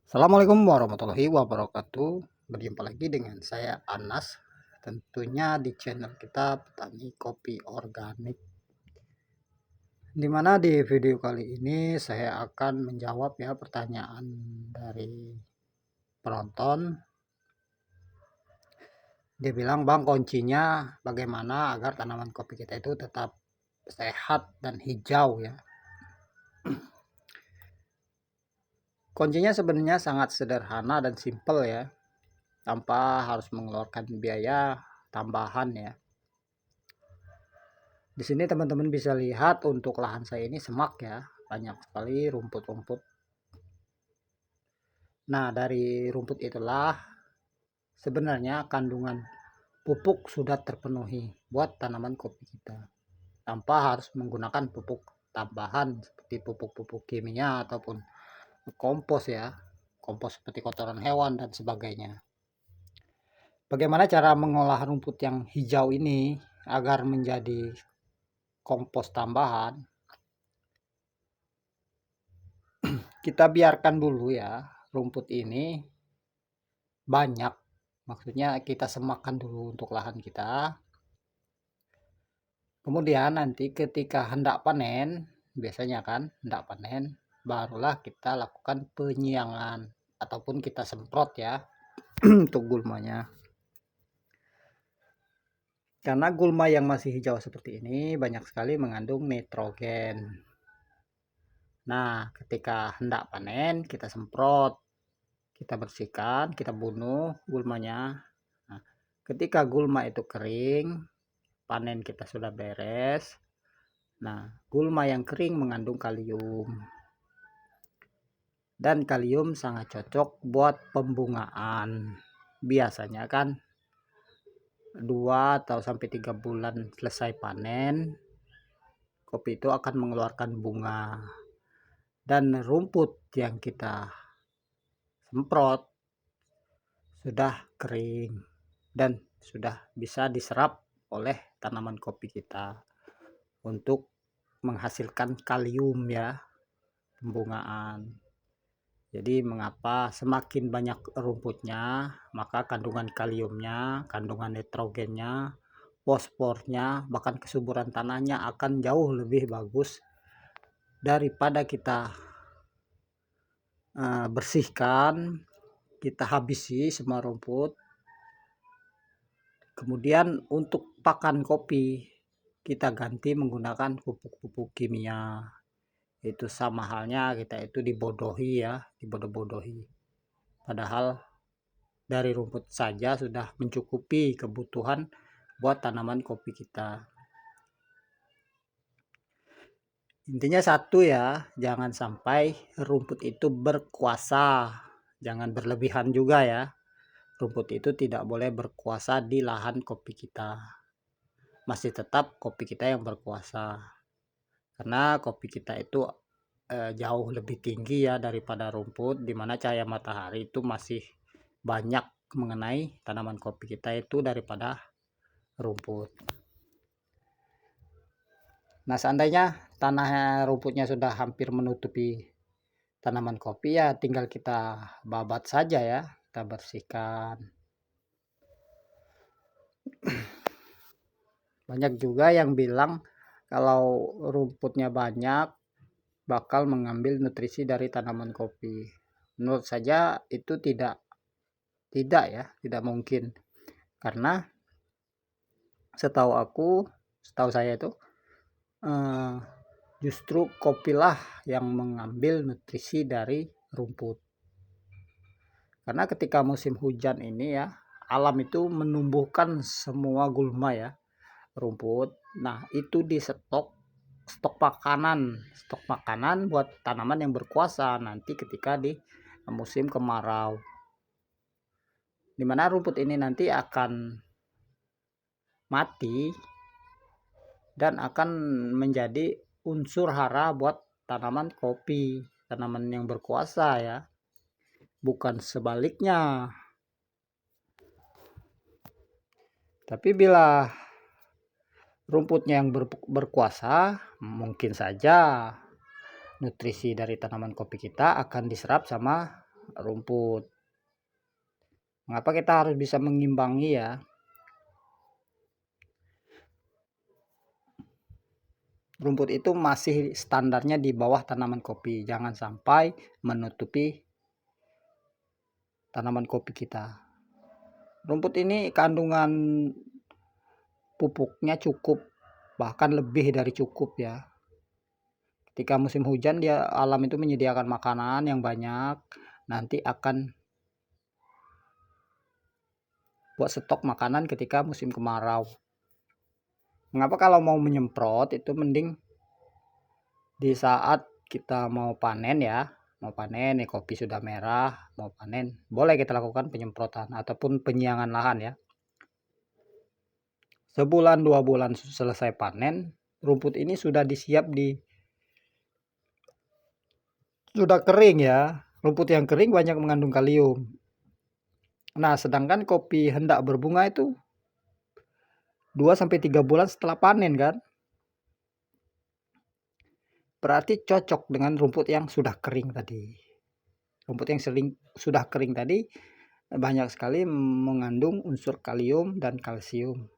Assalamualaikum warahmatullahi wabarakatuh. Berjumpa lagi dengan saya Anas. Tentunya di channel kita Petani Kopi Organik. Dimana di video kali ini saya akan menjawab ya pertanyaan dari penonton. Dia bilang, "Bang, kuncinya bagaimana agar tanaman kopi kita itu tetap sehat dan hijau ya?" Kuncinya sebenarnya sangat sederhana dan simpel ya, tanpa harus mengeluarkan biaya tambahan ya. Di sini teman-teman bisa lihat untuk lahan saya ini semak ya, banyak sekali rumput-rumput. Nah, dari rumput itulah sebenarnya kandungan pupuk sudah terpenuhi buat tanaman kopi kita, tanpa harus menggunakan pupuk tambahan seperti pupuk-pupuk kimia ataupun kompos ya, kompos seperti kotoran hewan dan sebagainya. Bagaimana cara mengolah rumput yang hijau ini agar menjadi kompos tambahan? Kita biarkan dulu ya rumput ini banyak, maksudnya kita semakan dulu untuk lahan kita. Kemudian nanti ketika hendak panen, biasanya kan hendak panen, barulah kita lakukan penyiangan ataupun kita semprot ya untuk gulmanya. Karena gulma yang masih hijau seperti ini banyak sekali mengandung nitrogen. Nah, ketika hendak panen kita semprot, kita bersihkan, kita bunuh gulmanya. Nah, ketika gulma itu kering, panen kita sudah beres. Nah, gulma yang kering mengandung kalium. Dan kalium sangat cocok buat pembungaan. Biasanya kan 2 atau sampai 3 bulan selesai panen, kopi itu akan mengeluarkan bunga. Dan rumput yang kita semprot sudah kering dan sudah bisa diserap oleh tanaman kopi kita untuk menghasilkan kalium ya, pembungaan. Jadi mengapa semakin banyak rumputnya, maka kandungan kaliumnya, kandungan nitrogennya, fosfornya, bahkan kesuburan tanahnya akan jauh lebih bagus daripada kita bersihkan, kita habisi semua rumput. Kemudian untuk pakan kopi kita ganti menggunakan pupuk-pupuk kimia. Itu sama halnya kita itu dibodohi ya, dibodoh-bodohi. Padahal dari rumput saja sudah mencukupi kebutuhan buat tanaman kopi kita. Intinya satu ya, jangan sampai rumput itu berkuasa, jangan berlebihan juga ya. Rumput itu tidak boleh berkuasa di lahan kopi kita, masih tetap kopi kita yang berkuasa, karena kopi kita itu jauh lebih tinggi ya daripada rumput, dimana cahaya matahari itu masih banyak mengenai tanaman kopi kita itu daripada rumput. Nah, seandainya tanah rumputnya sudah hampir menutupi tanaman kopi ya tinggal kita babat saja ya, kita bersihkan. Banyak juga yang bilang kalau rumputnya banyak bakal mengambil nutrisi dari tanaman kopi. Menurut saja itu tidak ya, tidak mungkin. Karena setahu saya itu justru kopilah yang mengambil nutrisi dari rumput. Karena ketika musim hujan ini ya, alam itu menumbuhkan semua gulma ya, rumput. Nah, itu di stok makanan buat tanaman yang berkuasa nanti ketika di musim kemarau. Dimana rumput ini nanti akan mati dan akan menjadi unsur hara buat tanaman kopi, tanaman yang berkuasa ya, bukan sebaliknya. Tapi bila rumputnya yang berkuasa, mungkin saja nutrisi dari tanaman kopi kita akan diserap sama rumput. Mengapa kita harus bisa mengimbangi ya? Rumput itu masih standarnya di bawah tanaman kopi. Jangan sampai menutupi tanaman kopi kita. Rumput ini kandungan pupuknya cukup, bahkan lebih dari cukup ya. Ketika musim hujan alam itu menyediakan makanan yang banyak, nanti akan buat stok makanan ketika musim kemarau. Mengapa kalau mau menyemprot itu mending di saat kita mau panen ya, kopi sudah merah, mau panen, boleh kita lakukan penyemprotan ataupun penyiangan lahan ya. Sebulan 2 bulan selesai panen, rumput ini sudah sudah kering ya. Rumput yang kering banyak mengandung kalium. Nah, sedangkan kopi hendak berbunga itu 2-3 bulan setelah panen kan. Berarti cocok dengan rumput yang sudah kering tadi. Rumput yang sudah kering tadi banyak sekali mengandung unsur kalium dan kalsium.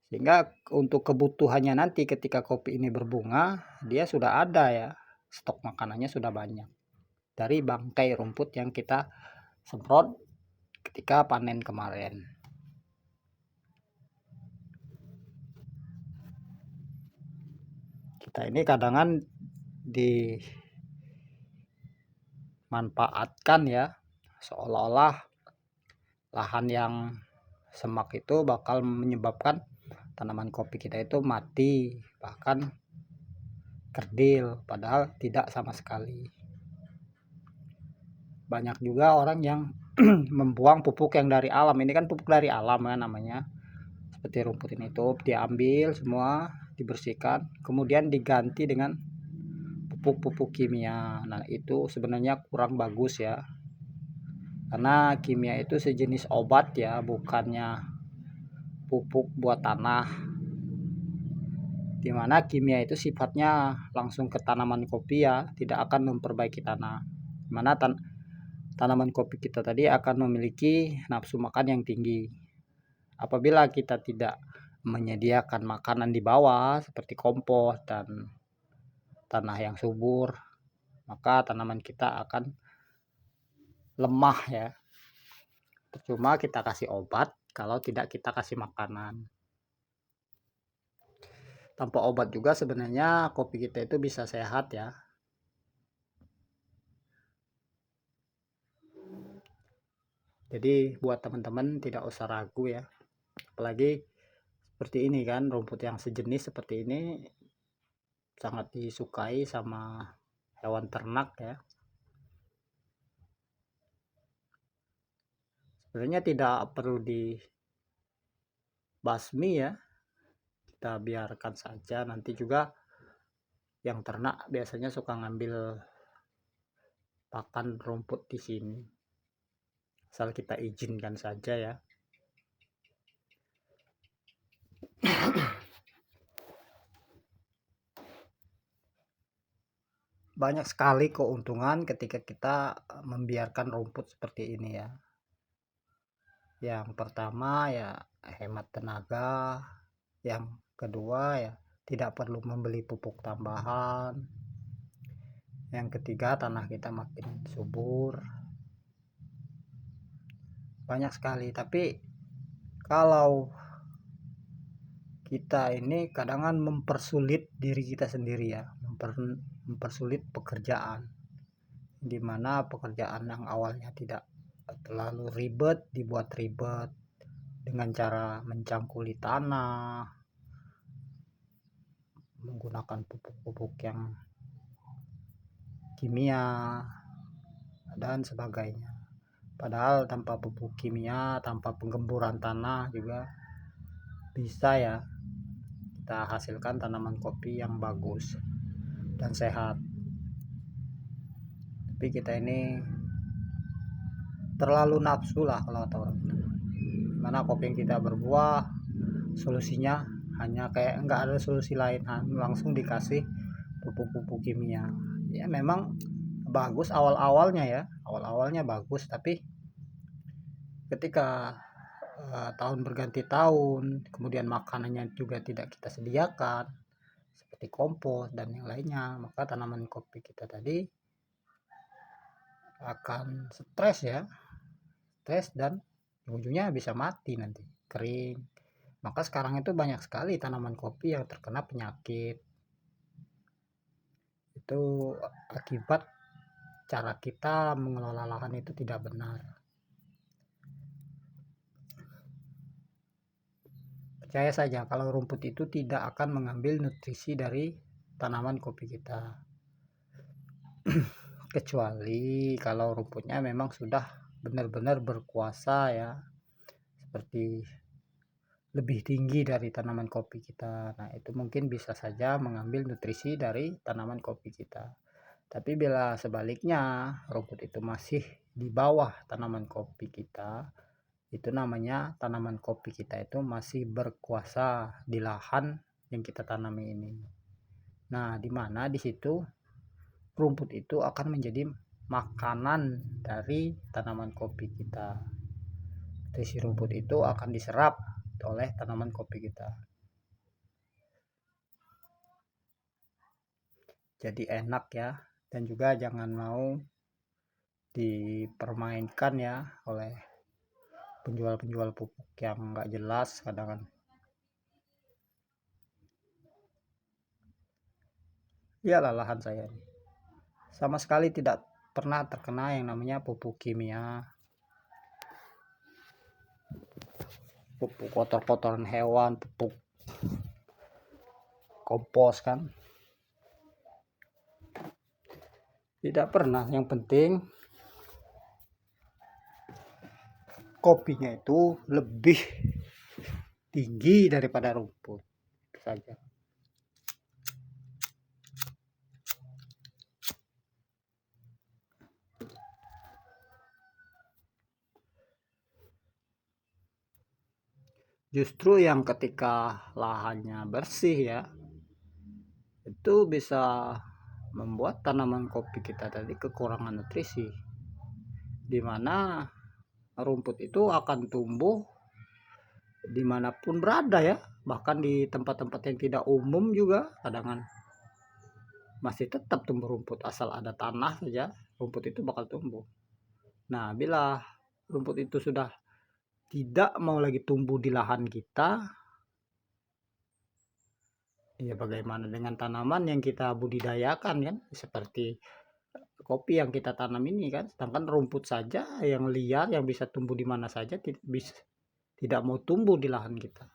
Sehingga untuk kebutuhannya nanti ketika kopi ini berbunga, dia sudah ada ya. Stok makanannya sudah banyak. Dari bangkai rumput yang kita semprot ketika panen kemarin. Kita ini kadang dimanfaatkan ya, seolah-olah lahan yang semak itu bakal menyebabkan tanaman kopi kita itu mati, bahkan kerdil, padahal tidak sama sekali. Banyak juga orang yang membuang pupuk yang dari alam. Ini kan pupuk dari alam ya namanya. Seperti rumput ini tuh diambil semua, dibersihkan, kemudian diganti dengan pupuk-pupuk kimia. Nah, itu sebenarnya kurang bagus ya. Karena kimia itu sejenis obat ya, bukannya pupuk buat tanah. Dimana kimia itu sifatnya langsung ke tanaman kopi ya, tidak akan memperbaiki tanah. Dimana tanaman kopi kita tadi akan memiliki nafsu makan yang tinggi. Apabila kita tidak menyediakan makanan di bawah seperti kompos dan tanah yang subur, maka tanaman kita akan lemah ya. Percuma kita kasih obat kalau tidak kita kasih makanan. Tanpa obat juga sebenarnya kopi kita itu bisa sehat ya. Jadi buat teman-teman tidak usah ragu ya. Apalagi seperti ini kan, rumput yang sejenis seperti ini sangat disukai sama hewan ternak ya. Sebenarnya tidak perlu dibasmi ya, kita biarkan saja. Nanti juga yang ternak biasanya suka ngambil pakan rumput di sini, asal kita izinkan saja ya. Banyak sekali keuntungan ketika kita membiarkan rumput seperti ini ya. Yang pertama ya hemat tenaga, yang kedua ya tidak perlu membeli pupuk tambahan, yang ketiga tanah kita makin subur. Banyak sekali. Tapi kalau kita ini kadang mempersulit diri kita sendiri ya, mempersulit pekerjaan, dimana pekerjaan yang awalnya tidak terlalu ribet dibuat ribet dengan cara mencangkuli tanah, menggunakan pupuk-pupuk yang kimia dan sebagainya. Padahal tanpa pupuk kimia, tanpa penggemburan tanah juga bisa ya kita hasilkan tanaman kopi yang bagus dan sehat. Tapi kita ini terlalu nafsu lah kalau kata orang. Mana kopi yang kita berbuah, solusinya hanya kayak enggak ada solusi lain, langsung dikasih pupuk-pupuk kimia. Ya memang bagus awal-awalnya ya, awal-awalnya bagus, tapi ketika tahun berganti tahun, kemudian makanannya juga tidak kita sediakan seperti kompos dan yang lainnya, maka tanaman kopi kita tadi akan stres ya, stres dan ujungnya bisa mati nanti, kering. Maka sekarang itu banyak sekali tanaman kopi yang terkena penyakit. Itu akibat cara kita mengelola lahan itu tidak benar. Percaya saja kalau rumput itu tidak akan mengambil nutrisi dari tanaman kopi kita. Kecuali kalau rumputnya memang sudah benar-benar berkuasa ya, seperti lebih tinggi dari tanaman kopi kita. Nah, itu mungkin bisa saja mengambil nutrisi dari tanaman kopi kita. Tapi bila sebaliknya rumput itu masih di bawah tanaman kopi kita, itu namanya tanaman kopi kita itu masih berkuasa di lahan yang kita tanami ini. Nah, di mana di situ rumput itu akan menjadi makanan dari tanaman kopi kita. Nutrisi rumput itu akan diserap oleh tanaman kopi kita. Jadi enak ya, dan juga jangan mau dipermainkan ya oleh penjual-penjual pupuk yang nggak jelas kadang kan. Iyalah lahan saya ini sama sekali tidak pernah terkena yang namanya pupuk kimia, pupuk kotor-kotoran hewan, pupuk kompos kan, tidak pernah. Yang penting kopinya itu lebih tinggi daripada rumput, itu saja. Justru yang ketika lahannya bersih ya, itu bisa membuat tanaman kopi kita tadi kekurangan nutrisi, dimana rumput itu akan tumbuh dimanapun berada ya, bahkan di tempat-tempat yang tidak umum juga kadang masih tetap tumbuh rumput. Asal ada tanah saja rumput itu bakal tumbuh. Nah, bila rumput itu sudah tidak mau lagi tumbuh di lahan kita, ya bagaimana dengan tanaman yang kita budidayakan kan, seperti kopi yang kita tanam ini kan. Sedangkan rumput saja yang liar yang bisa tumbuh di mana saja tidak mau tumbuh di lahan kita.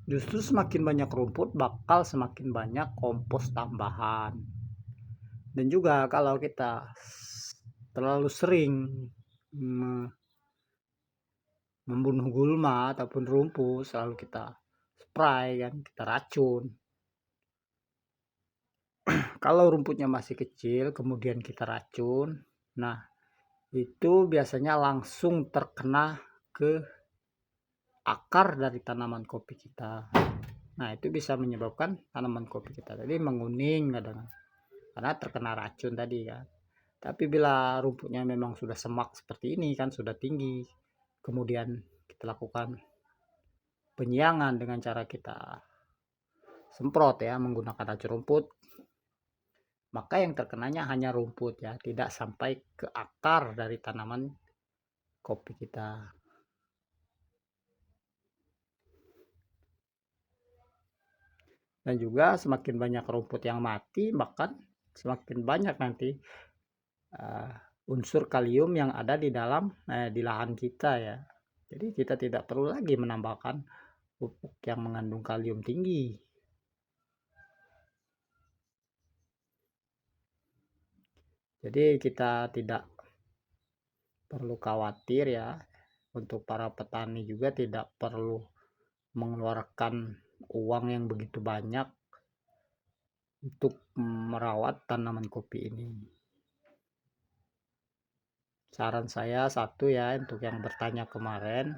Justru semakin banyak rumput bakal semakin banyak kompos tambahan. Dan juga kalau kita terlalu sering membunuh gulma ataupun rumput, selalu kita spray kan, kita racun. Kalau rumputnya masih kecil kemudian kita racun, nah itu biasanya langsung terkena ke akar dari tanaman kopi kita. Nah, itu bisa menyebabkan tanaman kopi kita tadi menguning kadang karena terkena racun tadi kan. Tapi bila rumputnya memang sudah semak seperti ini kan, sudah tinggi, kemudian kita lakukan penyiangan dengan cara kita semprot ya menggunakan racun rumput, maka yang terkenanya hanya rumput ya, tidak sampai ke akar dari tanaman kopi kita. Dan juga semakin banyak rumput yang mati, bahkan semakin banyak nanti unsur kalium yang ada di dalam di lahan kita ya. Jadi kita tidak perlu lagi menambahkan pupuk yang mengandung kalium tinggi. Jadi kita tidak perlu khawatir ya, untuk para petani juga tidak perlu mengeluarkan uang yang begitu banyak untuk merawat tanaman kopi ini. Saran saya satu ya, untuk yang bertanya kemarin,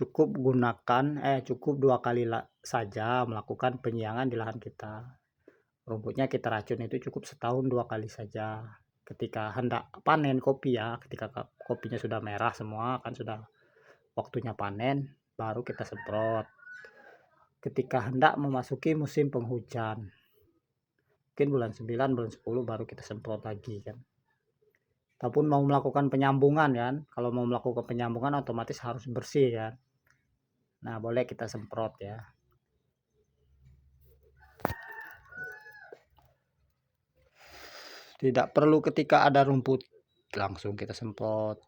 cukup cukup 2 kali saja melakukan penyiangan di lahan kita. Rumputnya kita racun itu cukup setahun 2 kali saja. Ketika hendak panen kopi ya, ketika kopinya sudah merah semua, kan sudah waktunya panen, baru kita semprot. Ketika hendak memasuki musim penghujan, mungkin bulan 9, bulan 10 baru kita semprot lagi kan. Ataupun mau melakukan penyambungan kan, kalau mau melakukan penyambungan otomatis harus bersih kan. Nah, boleh kita semprot ya. Tidak perlu ketika ada rumput langsung kita semprot.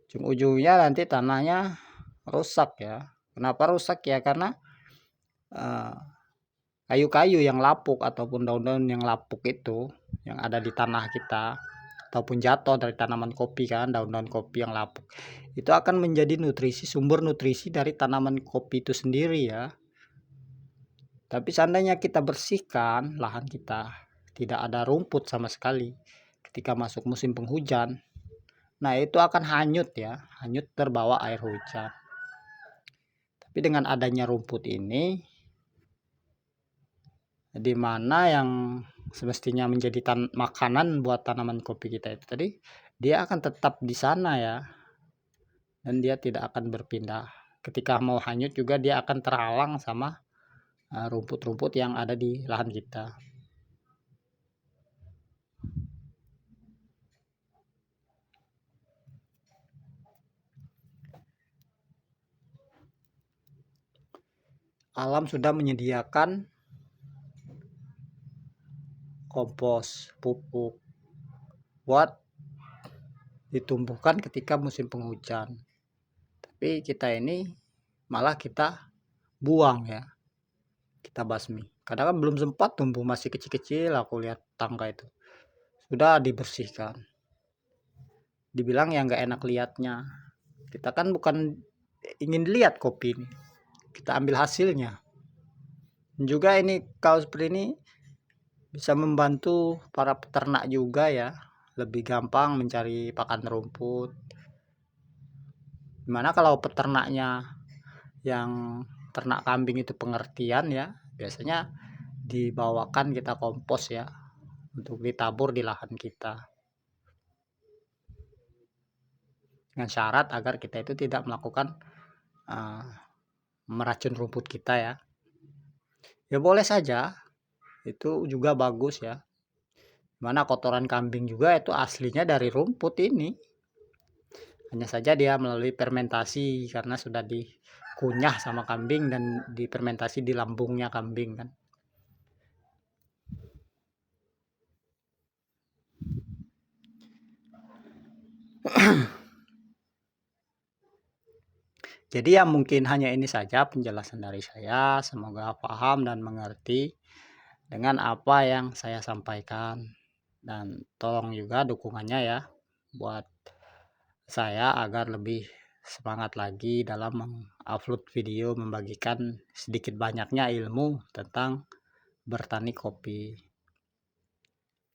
Ujung-ujungnya nanti tanahnya rusak ya. Kenapa rusak ya? Karena kayu-kayu yang lapuk ataupun daun-daun yang lapuk itu yang ada di tanah kita ataupun jatuh dari tanaman kopi kan, daun-daun kopi yang lapuk itu akan menjadi sumber nutrisi dari tanaman kopi itu sendiri ya. Tapi seandainya kita bersihkan lahan kita, tidak ada rumput sama sekali ketika masuk musim penghujan, nah itu akan hanyut ya, hanyut terbawa air hujan. Tapi dengan adanya rumput ini, di mana yang semestinya menjadi makanan buat tanaman kopi kita itu tadi, dia akan tetap di sana ya, dan dia tidak akan berpindah. Ketika mau hanyut juga dia akan terhalang sama rumput-rumput yang ada di lahan kita. Alam sudah menyediakan kompos, pupuk buat ditumbuhkan ketika musim penghujan. Tapi kita ini malah kita buang ya, kita basmi. Kadang kan belum sempat tumbuh, masih kecil-kecil, aku lihat tangga itu sudah dibersihkan. Dibilang ya nggak enak lihatnya. Kita kan bukan ingin lihat kopi ini, kita ambil hasilnya. Juga ini kalau seperti ini bisa membantu para peternak juga ya, lebih gampang mencari pakan rumput. Dimana kalau peternaknya yang ternak kambing itu pengertian ya, biasanya dibawakan kita kompos ya untuk ditabur di lahan kita, dengan syarat agar kita itu tidak melakukan meracun rumput kita ya. Ya boleh saja, itu juga bagus ya. Mana kotoran kambing juga itu aslinya dari rumput ini, hanya saja dia melalui fermentasi karena sudah dikunyah sama kambing dan difermentasi di lambungnya kambing kan. Jadi ya mungkin hanya ini saja penjelasan dari saya, semoga paham dan mengerti dengan apa yang saya sampaikan, dan tolong juga dukungannya ya buat saya agar lebih semangat lagi dalam mengupload video, membagikan sedikit banyaknya ilmu tentang bertani kopi.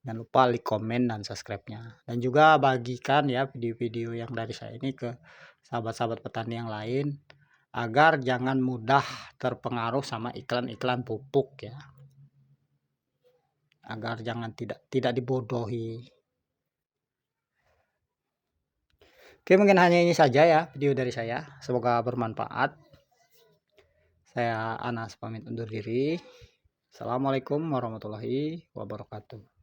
Jangan lupa like, komen, dan subscribe-nya, dan juga bagikan ya video-video yang dari saya ini ke sahabat-sahabat petani yang lain agar jangan mudah terpengaruh sama iklan-iklan pupuk ya, agar jangan tidak dibodohi. Oke, mungkin hanya ini saja ya video dari saya, semoga bermanfaat. Saya Anas pamit undur diri. Assalamualaikum warahmatullahi wabarakatuh.